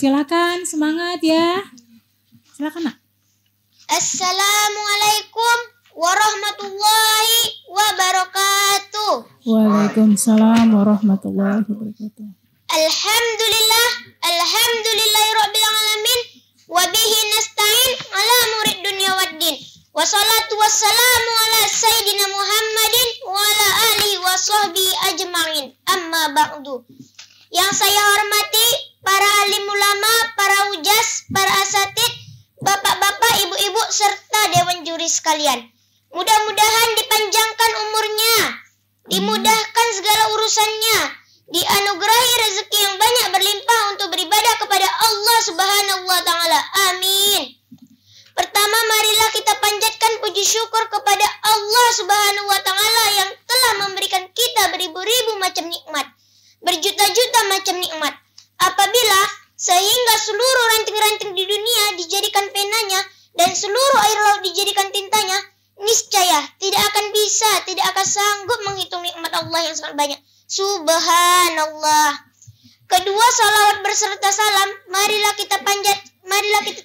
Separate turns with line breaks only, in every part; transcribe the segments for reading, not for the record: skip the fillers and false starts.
Silakan, semangat ya. Silakan, Nak.
Assalamualaikum warahmatullahi wabarakatuh.
Waalaikumsalam warahmatullahi wabarakatuh.
Alhamdulillahirabbil alamin wa bihi nasta'in ala murid dunya waddin. Wassalatu wassalamu ala sayyidina Muhammadin wa ala alihi wa sahbihi ajma'in. Amma ba'du. Yang saya hormati para alim ulama, para ujas, para asatid, bapak-bapak, ibu-ibu serta dewan juri sekalian. Mudah-mudahan dipanjangkan umurnya, dimudahkan segala urusannya, dianugerahi rezeki yang banyak berlimpah untuk beribadah kepada Allah Subhanahu wa taala. Amin. Pertama, marilah kita panjatkan puji syukur kepada Allah Subhanahu wa taala yang telah memberikan kita beribu-ribu macam nikmat, berjuta-juta macam nikmat. Apabila sehingga seluruh ranting-ranting di dunia dijadikan penanya dan seluruh air laut dijadikan tintanya, niscaya tidak akan bisa, tidak akan sanggup menghitung nikmat Allah yang sangat banyak. Subhanallah. Kedua, salawat berserta salam marilah kita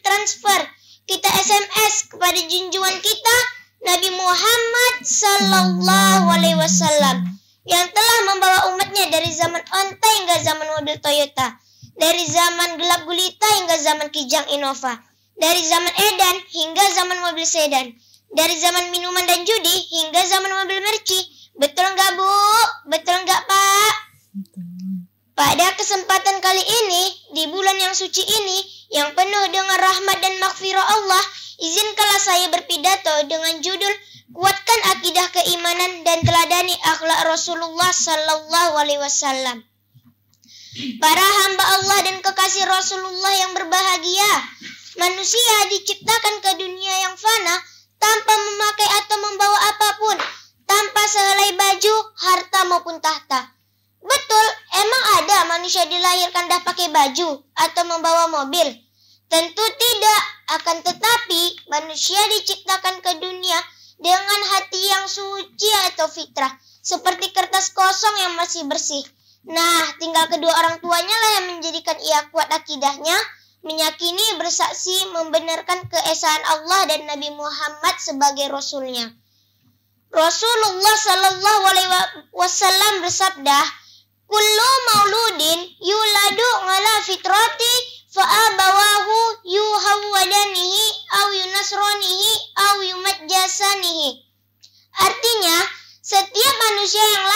transfer, kita SMS kepada junjungan kita Nabi Muhammad sallallahu alaihi wasallam yang telah membawa umatnya dari zaman onta hingga zaman mobil Toyota, dari zaman gelap gulita hingga zaman kijang Innova, dari zaman edan hingga zaman mobil sedan, dari zaman minuman dan judi hingga zaman mobil merci. Betul enggak, Bu? Betul enggak, Pak? Pada kesempatan kali ini, di bulan yang suci ini, yang penuh dengan rahmat dan maghfirah Allah, izinkanlah saya berpidato dengan judul Kuatkan Akidah Keimanan dan Teladani Akhlak Rasulullah Sallallahu Alaihi Wasallam. Para hamba Allah dan kekasih Rasulullah yang berbahagia, manusia diciptakan ke dunia yang fana tanpa memakai atau membawa apapun, tanpa sehelai baju, harta maupun tahta. Betul, emang ada manusia dilahirkan dah pakai baju atau membawa mobil? Tentu tidak, akan tetapi manusia diciptakan ke dunia dengan hati yang suci atau fitrah, seperti kertas kosong yang masih bersih. Nah, tinggal kedua orang tuanya lah yang menjadikan ia kuat akidahnya, meyakini, bersaksi, membenarkan keesaan Allah dan Nabi Muhammad sebagai Rasulnya. Rasulullah Sallallahu Alaihi Wasallam bersabda, "Kullu mauludin yuladu ala fitrati fa'abawahu yuhawwadanihi aw yunasronihi aw yumajjasanihi." Artinya, setiap manusia yang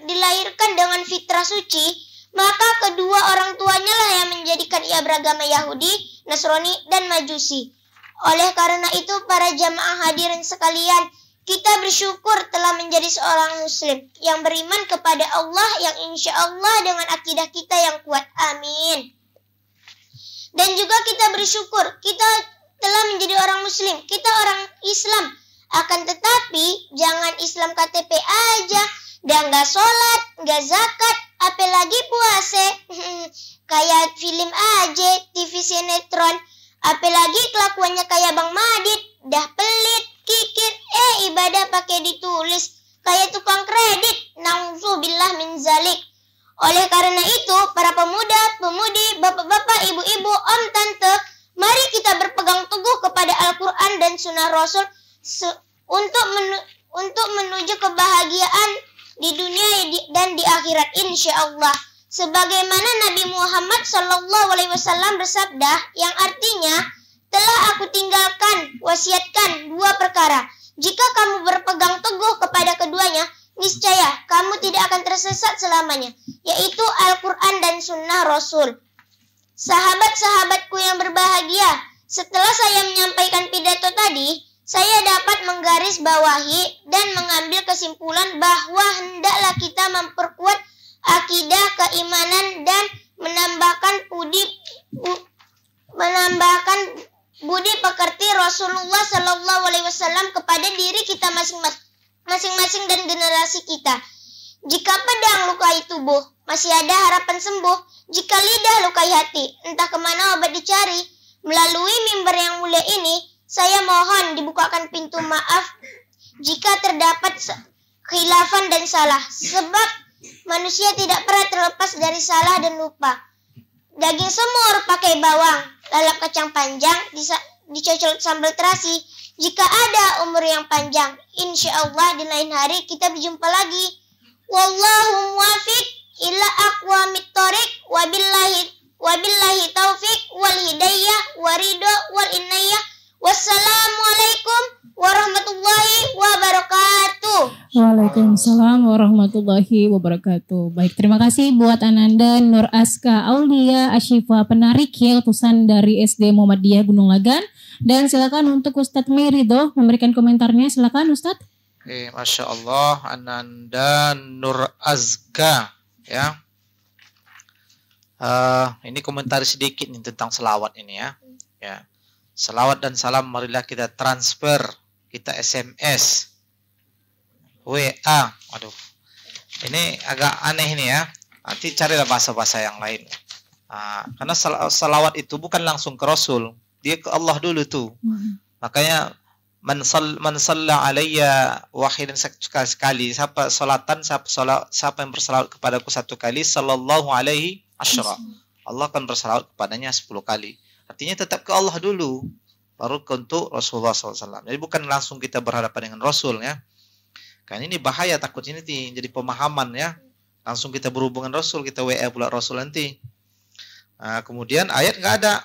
dilahirkan dengan fitrah suci, maka kedua orang tuanya lah yang menjadikan ia beragama Yahudi, Nasrani, dan Majusi. Oleh karena itu, para jamaah hadirin sekalian, kita bersyukur telah menjadi seorang muslim yang beriman kepada Allah yang insya Allah dengan akidah kita yang kuat. Amin. Dan juga kita bersyukur kita telah menjadi orang muslim, kita orang Islam. Akan tetapi jangan Islam KTP aja, dan gak sholat, gak zakat, apalagi puasa. Kayak film aja, TV sinetron, apalagi kelakuannya kayak Bang Madit, dah pelit, kikir, ibadah pakai ditulis, kayak tukang kredit, na'udzubillah min zalik. Oleh karena itu, para pemuda, pemudi, bapak-bapak, ibu-ibu, om, tante, mari kita berpegang teguh kepada Al-Quran dan Sunnah Rasul untuk menuju kebahagiaan di dunia dan di akhirat insya Allah. Sebagaimana Nabi Muhammad SAW bersabda yang artinya, telah aku tinggalkan, wasiatkan dua perkara. Jika kamu berpegang teguh kepada keduanya, niscaya kamu tidak akan tersesat selamanya, yaitu Al-Quran dan Sunnah Rasul. Sahabat-sahabatku yang berbahagia, setelah saya menyampaikan pidato tadi, saya dapat menggarisbawahi dan mengambil kesimpulan bahwa hendaklah kita memperkuat akidah keimanan dan menambahkan budi pekerti Rasulullah Sallallahu Alaihi Wasallam kepada diri kita masing-masing dan generasi kita. Jika pedang lukai tubuh, masih ada harapan sembuh. Jika lidah lukai hati, entah kemana obat dicari. Melalui mimbar yang mulia ini, saya mohon dibukakan pintu maaf jika terdapat khilafan dan salah. Sebab manusia tidak pernah terlepas dari salah dan lupa. daging semur pakai bawang, lalap kacang panjang, dicocol sambal terasi. Jika ada umur yang panjang, insya Allah di lain hari kita berjumpa lagi. Wallahu muwafiq ila aqwamit thoriq, wabillahi taufik wal hidayah waridho wal inayah. Wassalamualaikum warahmatullahi wabarakatuh.
Waalaikumsalam warahmatullahi wabarakatuh. Baik, terima kasih buat Ananda Nur Aska Aulia Ashifa penarik ya, utusan dari SD Muhammadiyah Gunung Lagan. Dan silakan untuk Ustadz Merido memberikan komentarnya. Silakan Ustadz.
Oke, Masya Allah, Ananda Nur Azka ya. Ini komentar sedikit nih tentang selawat ini ya. Ya. Selawat dan salam marilah kita transfer, kita SMS, WA. Aduh, ini agak aneh ini ya. Nanti carilah bahasa-bahasa yang lain. Karena salawat itu bukan langsung ke Rasul, dia ke Allah dulu tuh. Makanya man salla alayya wahidan sekali, siapa yang bersalawat kepadaku satu kali, sallallahu alaihi asyra, Allah akan bersalawat kepadanya 10 kali. Artinya tetap ke Allah dulu, baru ke untuk Rasulullah SAW. Jadi bukan langsung kita berhadapan dengan Rasul ya. Kan ini bahaya, takutnya ini jadi pemahaman ya. Langsung kita berhubungan Rasul, kita WA pula Rasul nanti. Kemudian ayat nggak ada.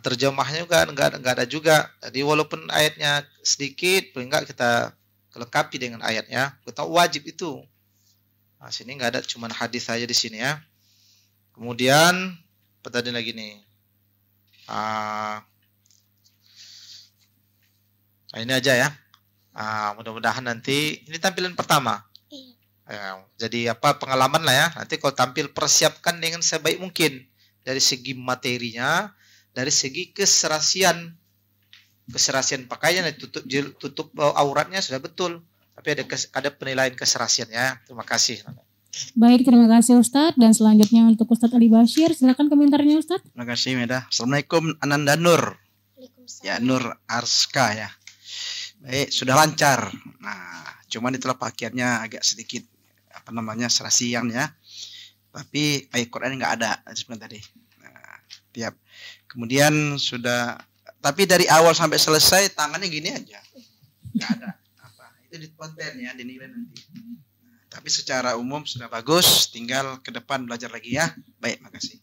Terjemahnya juga nggak ada juga. Jadi walaupun ayatnya sedikit, paling nggak kita kelengkapi dengan ayatnya. Kita wajib itu. Sini nggak ada, cuman hadis saja di sini ya. Kemudian apa tadi lagi nih? Ini aja ya. Mudah-mudahan nanti ini tampilan pertama. Jadi apa pengalaman lah ya. Nanti kalau tampil persiapkan dengan sebaik mungkin dari segi materinya, dari segi keserasian pakaian, tutup auratnya sudah betul. Tapi ada penilaian keserasian ya. Terima kasih.
Baik, terima kasih Ustadz. Dan selanjutnya untuk Ustadz Ali Bashir, silakan komentarnya Ustadz.
Terima kasih Meda. Assalamualaikum Ananda Nur. Ya, Nur Arska ya. Baik, sudah lancar. Nah, cuman itulah pakaiannya agak sedikit serasian ya. Tapi ayat Quran nggak ada sebenarnya tadi. Nah, tiap. Kemudian sudah, tapi dari awal sampai selesai tangannya gini aja. Nggak ada apa. Itu di konten ya, dinilai nanti. Tapi secara umum sudah bagus, tinggal ke depan belajar lagi ya. Baik, makasih.